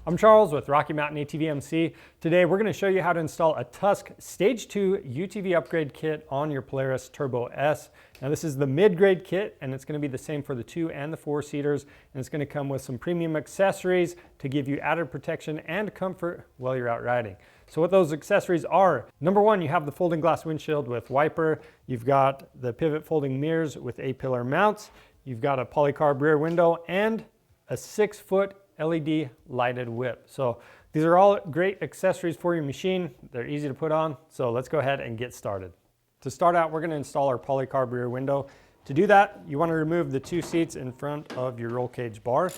I'm Charles with Rocky Mountain ATV MC. Today we're going to show you how to install a Tusk Stage 2 UTV Upgrade Kit on your Polaris Turbo S. Now this is the mid-grade kit and it's going to be the same for the 2 and the 4-seaters, and it's going to come with some premium accessories to give you added protection and comfort while you're out riding. So what those accessories are: number one, you have the folding glass windshield with wiper, you've got the pivot folding mirrors with A-pillar mounts, you've got a Polycarb rear window, and a 6-foot LED lighted whip. So these are all great accessories for your machine. They're easy to put on, so let's go ahead and get started. To start out, we're going to install our Polycarb rear window. To do that, you want to remove the 2 seats in front of your roll cage bar.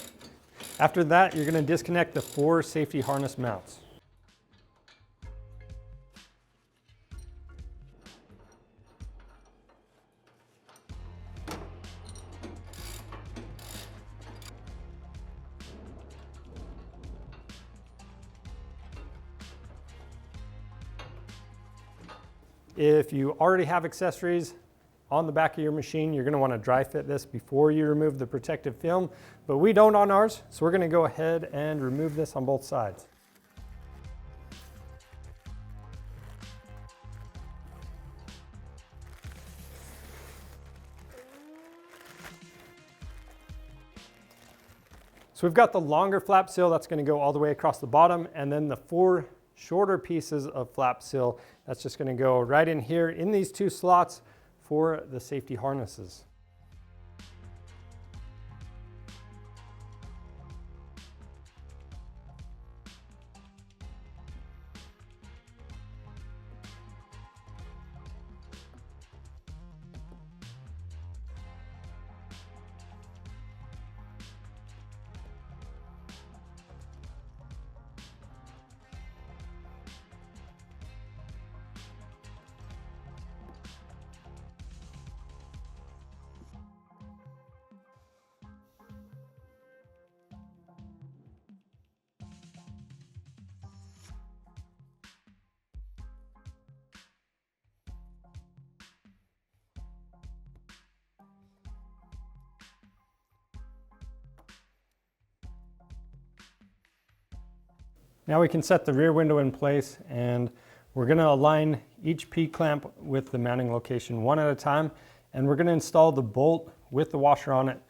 After that, you're going to disconnect the 4 safety harness mounts. If you already have accessories on the back of your machine, you're going to want to dry fit this before you remove the protective film, but we don't on ours, so we're going to go ahead and remove this on both sides. So we've got the longer flap seal that's going to go all the way across the bottom, and then the 4 shorter pieces of flap seal that's just going to go right in here in these 2 slots for the safety harnesses. Now we can set the rear window in place, and we're going to align each P-clamp with the mounting location one at a time, and we're going to install the bolt with the washer on it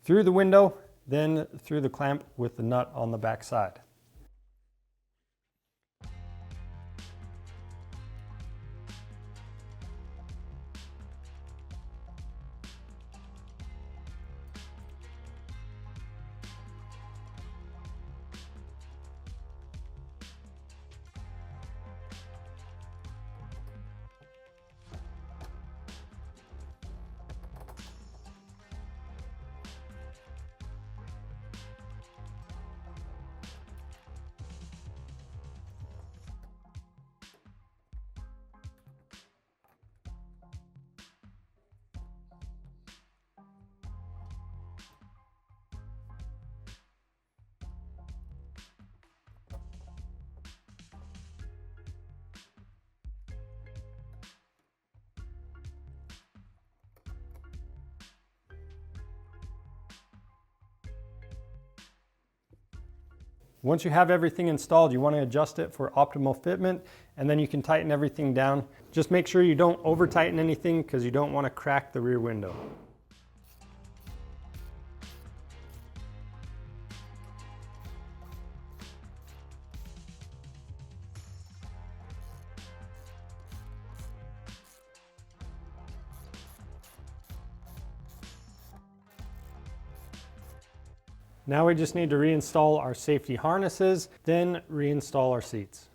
through the window, then through the clamp with the nut on the back side. Once you have everything installed, you want to adjust it for optimal fitment, and then you can tighten everything down. Just make sure you don't over tighten anything because you don't want to crack the rear window. Now we just need to reinstall our safety harnesses, then reinstall our seats.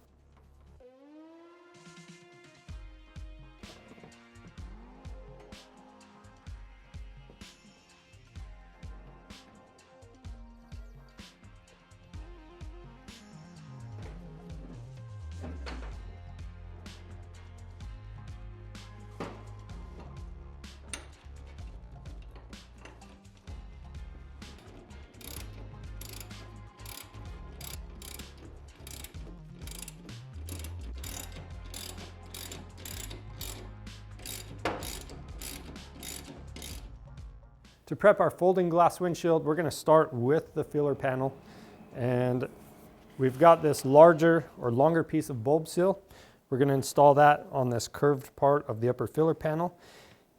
To prep our folding glass windshield, we're going to start with the filler panel, and We've got this larger or longer piece of bulb seal. We're going to install that on this curved part of the upper filler panel.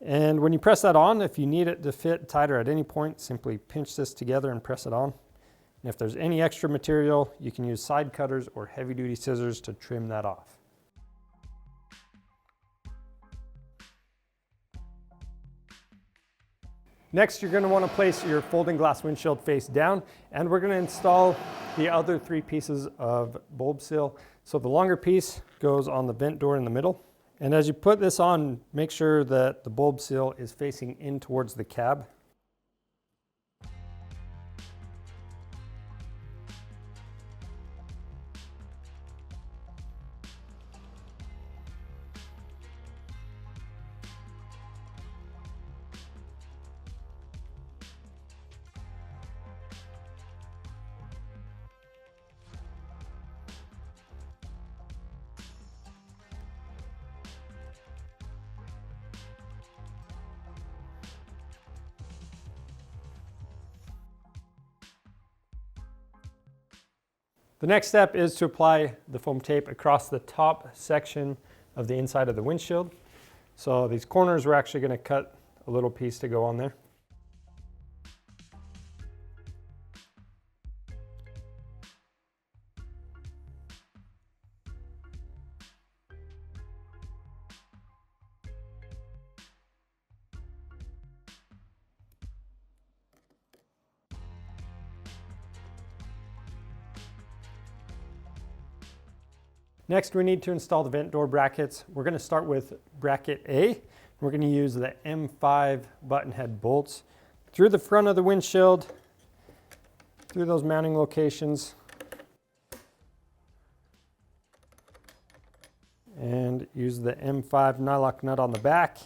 And when you press that on, if you need it to fit tighter at any point, simply pinch this together and press it on. And if there's any extra material, you can use side cutters or heavy-duty scissors to trim that off. Next, you're going to want to place your folding glass windshield face down, and we're going to install the other 3 pieces of bulb seal. So the longer piece goes on the vent door in the middle. And as you put this on, make sure that the bulb seal is facing in towards the cab. The next step is to apply the foam tape across the top section of the inside of the windshield. So these corners, we're actually going to cut a little piece to go on there. Next, we need to install the vent door brackets. We're going to start with bracket A. We're going to use the M5 button head bolts through the front of the windshield, through those mounting locations, and use the M5 nylock nut on the back.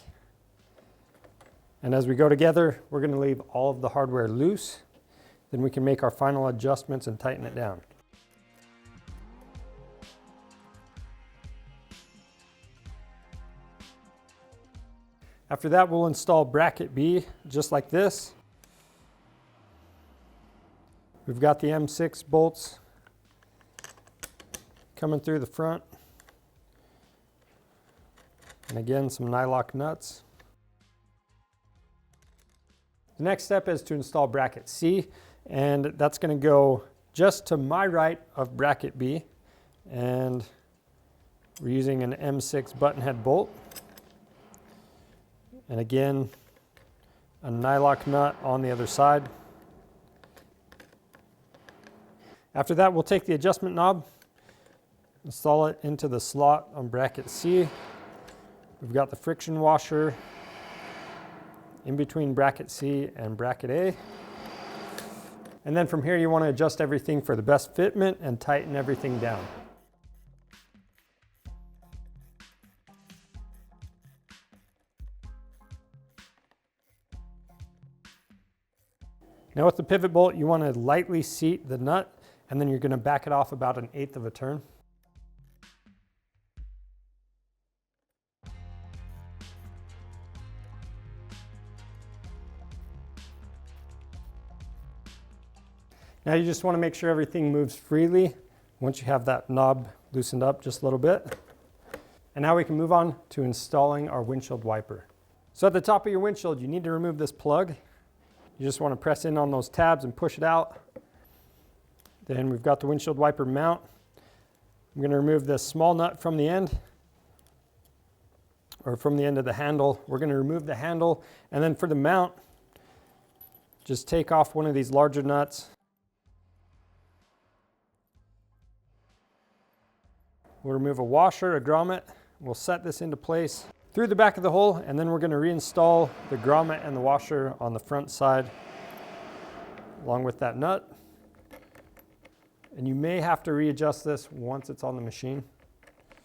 And as we go together, we're going to leave all of the hardware loose. Then we can make our final adjustments and tighten it down. After that, we'll install bracket B just like this. We've got the M6 bolts coming through the front. And again, some nylock nuts. The next step is to install bracket C, and that's going to go just to my right of bracket B. And we're using an M6 button head bolt. And again, a nylock nut on the other side. After that, we'll take the adjustment knob, install it into the slot on bracket C. We've got the friction washer in between bracket C and bracket A. And then from here, you want to adjust everything for the best fitment and tighten everything down. Now with the pivot bolt, you want to lightly seat the nut, and then you're going to back it off about 1/8 of a turn. Now you just want to make sure everything moves freely once you have that knob loosened up just a little bit. And now we can move on to installing our windshield wiper. So at the top of your windshield, you need to remove this plug. You just want to press in on those tabs and push it out. Then we've got the windshield wiper mount. I'm going to remove this small nut from the end, or from the end of the handle. We're going to remove the handle, and then for the mount, just take off one of these larger nuts. We'll remove a washer, a grommet. We'll set this into place through the back of the hole, and then we're going to reinstall the grommet and the washer on the front side along with that nut. And you may have to readjust this once it's on the machine.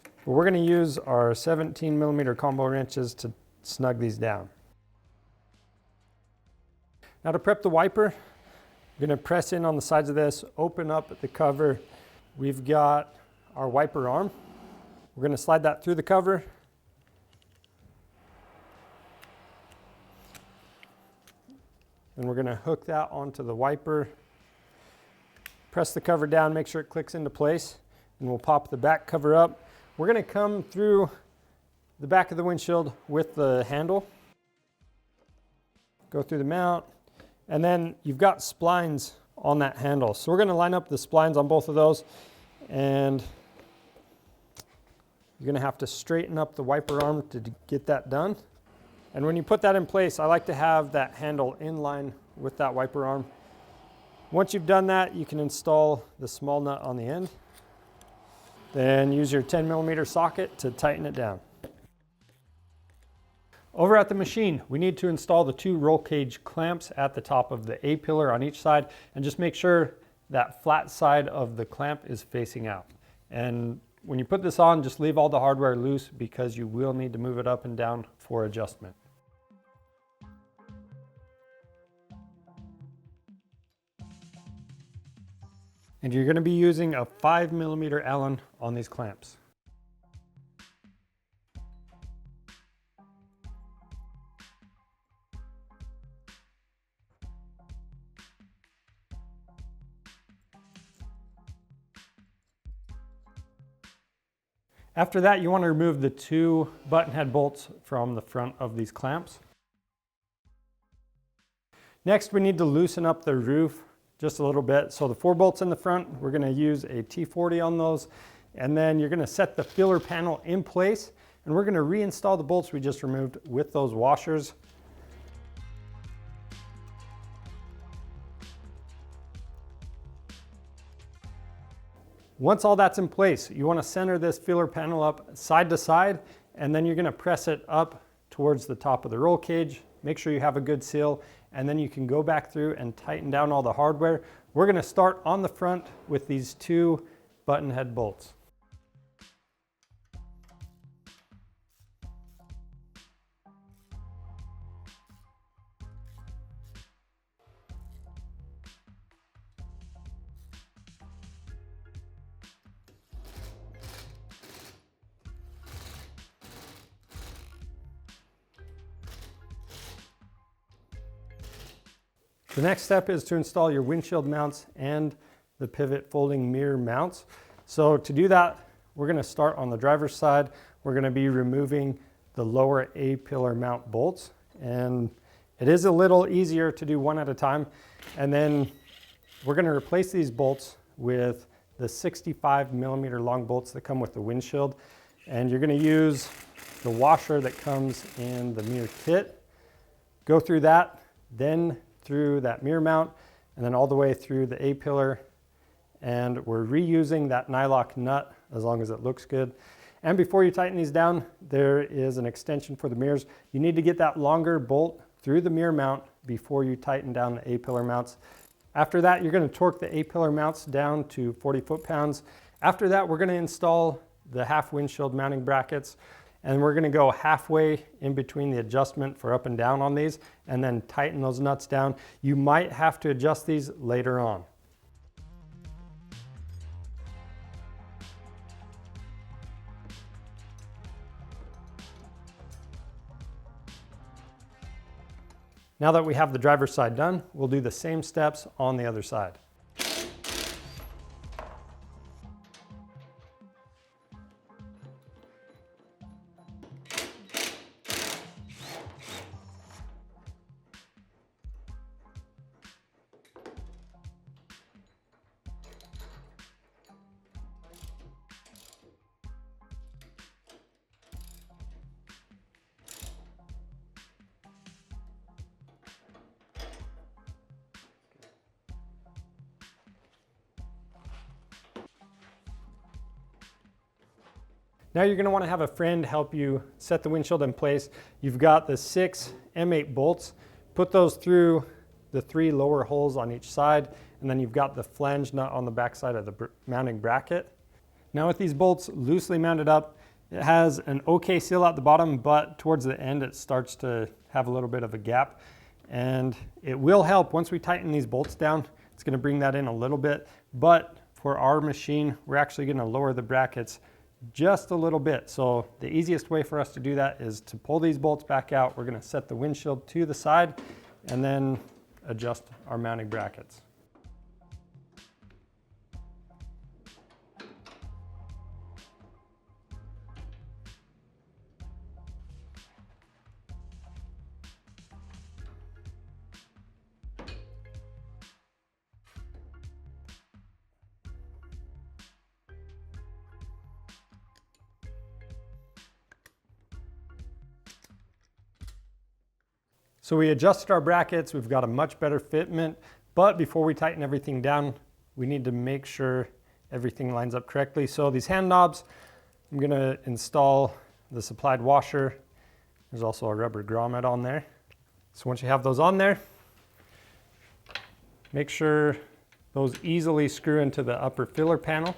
But we're going to use our 17mm combo wrenches to snug these down. Now to prep the wiper, I'm going to press in on the sides of this, open up the cover. We've got our wiper arm. We're going to slide that through the cover. And we're going to hook that onto the wiper, Press the cover down, make sure it clicks into place, and we'll pop the back cover up. We're going to come through the back of the windshield with the handle. Go through the mount, and then you've got splines on that handle. So we're going to line up the splines on both of those, and you're going to have to straighten up the wiper arm to get that done. And when you put that in place, I like to have that handle in line with that wiper arm. Once you've done that, you can install the small nut on the end. Then use your 10mm socket to tighten it down. Over at the machine, we need to install the 2 roll cage clamps at the top of the A-pillar on each side, and just make sure that flat side of the clamp is facing out. And when you put this on, just leave all the hardware loose because you will need to move it up and down for adjustment. And you're going to be using a 5mm Allen on these clamps. After that, you want to remove the 2 button head bolts from the front of these clamps. Next, we need to loosen up the roof just a little bit. So the 4 bolts in the front, we're going to use a T40 on those, and then you're going to set the filler panel in place, and we're going to reinstall the bolts we just removed with those washers. Once all that's in place, you want to center this filler panel up side to side, and then you're going to press it up towards the top of the roll cage. Make sure you have a good seal, and then you can go back through and tighten down all the hardware. We're going to start on the front with these 2 button head bolts. The next step is to install your windshield mounts and the pivot folding mirror mounts. So to do that, we're going to start on the driver's side. We're going to be removing the lower A-pillar mount bolts, and it is a little easier to do one at a time. And then we're going to replace these bolts with the 65mm long bolts that come with the windshield. And you're going to use the washer that comes in the mirror kit. Go through that, then through that mirror mount, and then all the way through the A-pillar. And we're reusing that nylock nut as long as it looks good. And before you tighten these down, there is an extension for the mirrors. You need to get that longer bolt through the mirror mount before you tighten down the A-pillar mounts. After that, you're going to torque the A-pillar mounts down to 40 foot-pounds. After that, we're going to install the half windshield mounting brackets, and we're going to go halfway in between the adjustment for up and down on these, and then tighten those nuts down. You might have to adjust these later on. Now that we have the driver's side done, we'll do the same steps on the other side. Now you're going to want to have a friend help you set the windshield in place. You've got the 6 M8 bolts. Put those through the 3 lower holes on each side, and then you've got the flange nut on the back side of the mounting bracket. Now with these bolts loosely mounted up, it has an okay seal at the bottom, but towards the end it starts to have a little bit of a gap. And it will help once we tighten these bolts down. It's going to bring that in a little bit, but for our machine, we're actually going to lower the brackets just a little bit. So the easiest way for us to do that is to pull these bolts back out. We're going to set the windshield to the side and then adjust our mounting brackets. So we adjusted our brackets, we've got a much better fitment, but before we tighten everything down, we need to make sure everything lines up correctly. So these hand knobs, I'm gonna install the supplied washer. There's also a rubber grommet on there. So once you have those on there, make sure those easily screw into the upper filler panel.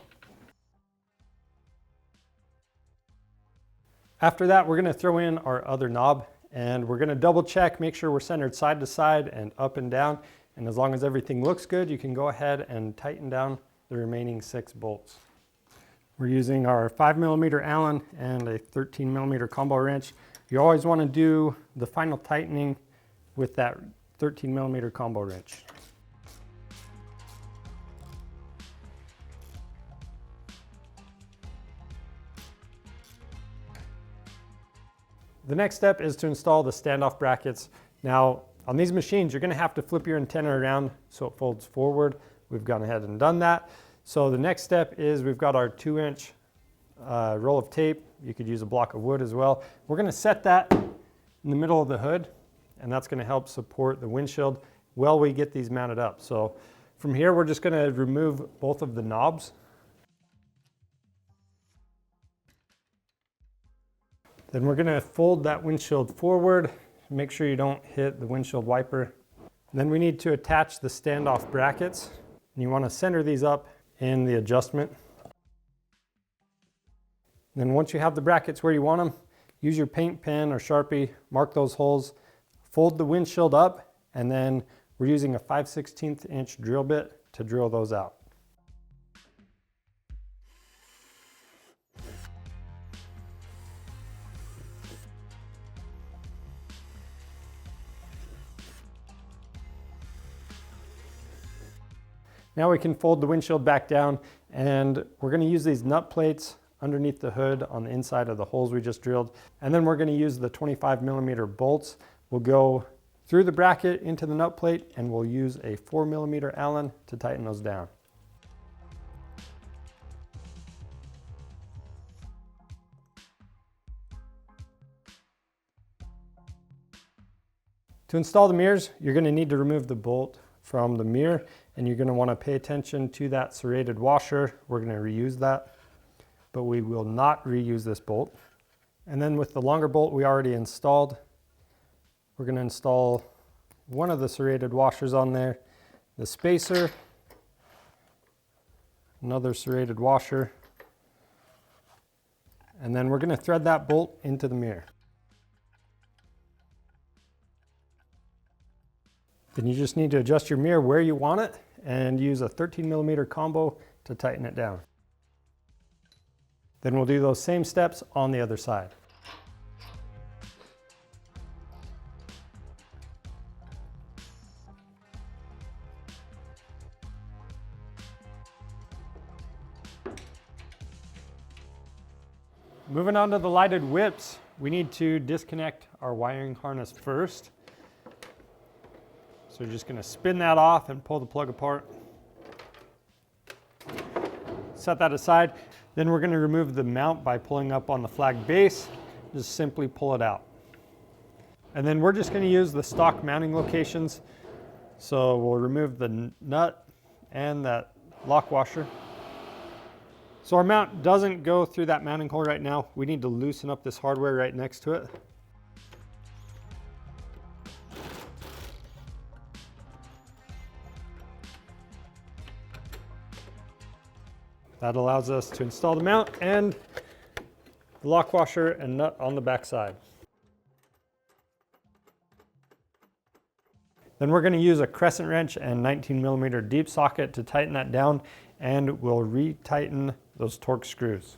After that, we're gonna throw in our other knob, and we're gonna double check, make sure we're centered side to side and up and down. And as long as everything looks good, you can go ahead and tighten down the remaining 6 bolts. We're using our 5mm Allen and a 13mm combo wrench. You always wanna do the final tightening with that 13mm combo wrench. The next step is to install the standoff brackets. Now, on these machines, you're gonna have to flip your antenna around so it folds forward. We've gone ahead and done that. So the next step is we've got our 2-inch roll of tape. You could use a block of wood as well. We're gonna set that in the middle of the hood, and that's gonna help support the windshield while we get these mounted up. So from here, we're just gonna remove both of the knobs. Then we're gonna fold that windshield forward. Make sure you don't hit the windshield wiper. Then we need to attach the standoff brackets. And you wanna center these up in the adjustment. Then once you have the brackets where you want them, use your paint pen or Sharpie, mark those holes, fold the windshield up, and then we're using a 5/16 inch drill bit to drill those out. Now we can fold the windshield back down, and we're gonna use these nut plates underneath the hood on the inside of the holes we just drilled. And then we're gonna use the 25mm bolts. We'll go through the bracket into the nut plate, and we'll use a 4mm Allen to tighten those down. To install the mirrors, you're gonna need to remove the bolt from the mirror, and you're gonna wanna pay attention to that serrated washer. We're gonna reuse that, but we will not reuse this bolt. And then with the longer bolt we already installed, we're gonna install one of the serrated washers on there, the spacer, another serrated washer, and then we're gonna thread that bolt into the mirror. Then you just need to adjust your mirror where you want it and use a 13mm combo to tighten it down. Then we'll do those same steps on the other side. Moving on to the lighted whips, we need to disconnect our wiring harness first. So you're just gonna spin that off and pull the plug apart. Set that aside. Then we're gonna remove the mount by pulling up on the flag base. Just simply pull it out. And then we're just gonna use the stock mounting locations. So we'll remove the nut and that lock washer. So our mount doesn't go through that mounting hole right now. We need to loosen up this hardware right next to it. That allows us to install the mount and the lock washer and nut on the back side. Then we're going to use a crescent wrench and 19mm deep socket to tighten that down, and we'll re-tighten those torque screws.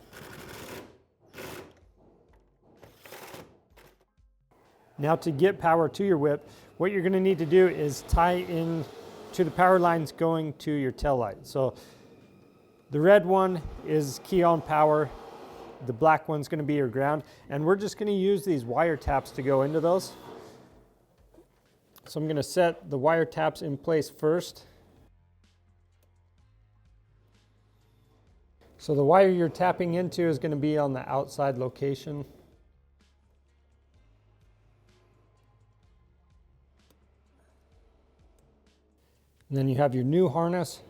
Now to get power to your whip, what you're going to need to do is tie in to the power lines going to your tail light. So the red one is key on power, the black one's going to be your ground, and we're just going to use these wire taps to go into those. So I'm going to set the wire taps in place first. So the wire you're tapping into is going to be on the outside location. And then you have your new harness.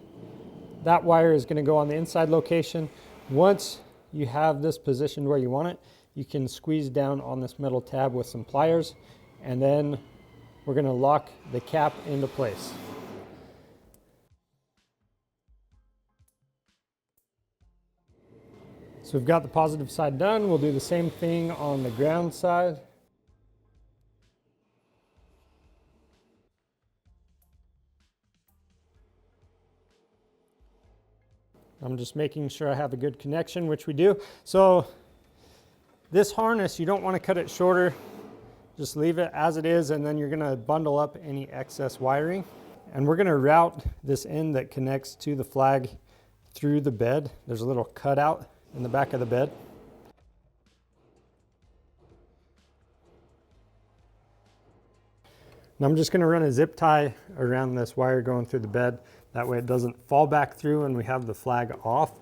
That wire is going to go on the inside location. Once you have this positioned where you want it, you can squeeze down on this metal tab with some pliers, and then we're going to lock the cap into place. So we've got the positive side done. We'll do the same thing on the ground side. I'm just making sure I have a good connection, which we do. So this harness, you don't want to cut it shorter. Just leave it as it is, and then you're going to bundle up any excess wiring. And we're going to route this end that connects to the flag through the bed. There's a little cutout in the back of the bed. And I'm just going to run a zip tie around this wire going through the bed. That way it doesn't fall back through and we have the flag off.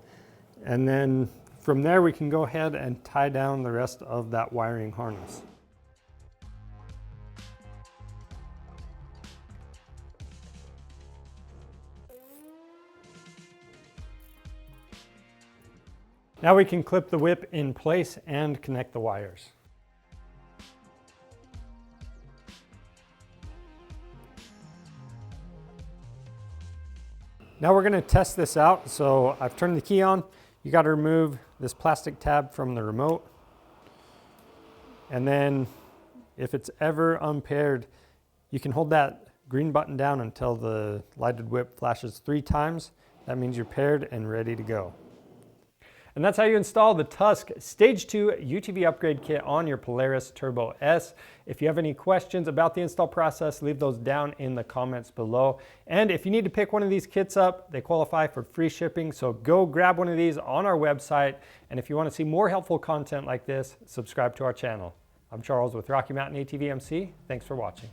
And then from there we can go ahead and tie down the rest of that wiring harness. Now we can clip the whip in place and connect the wires. Now we're going to test this out. So I've turned the key on. You got to remove this plastic tab from the remote. And then if it's ever unpaired, you can hold that green button down until the lighted whip flashes 3 times. That means you're paired and ready to go. And that's how you install the Tusk Stage 2 UTV Upgrade Kit on your Polaris Turbo S. If you have any questions about the install process, leave those down in the comments below. And if you need to pick one of these kits up, they qualify for free shipping, so go grab one of these on our website. And if you want to see more helpful content like this, subscribe to our channel. I'm Charles with Rocky Mountain ATV MC. Thanks for watching.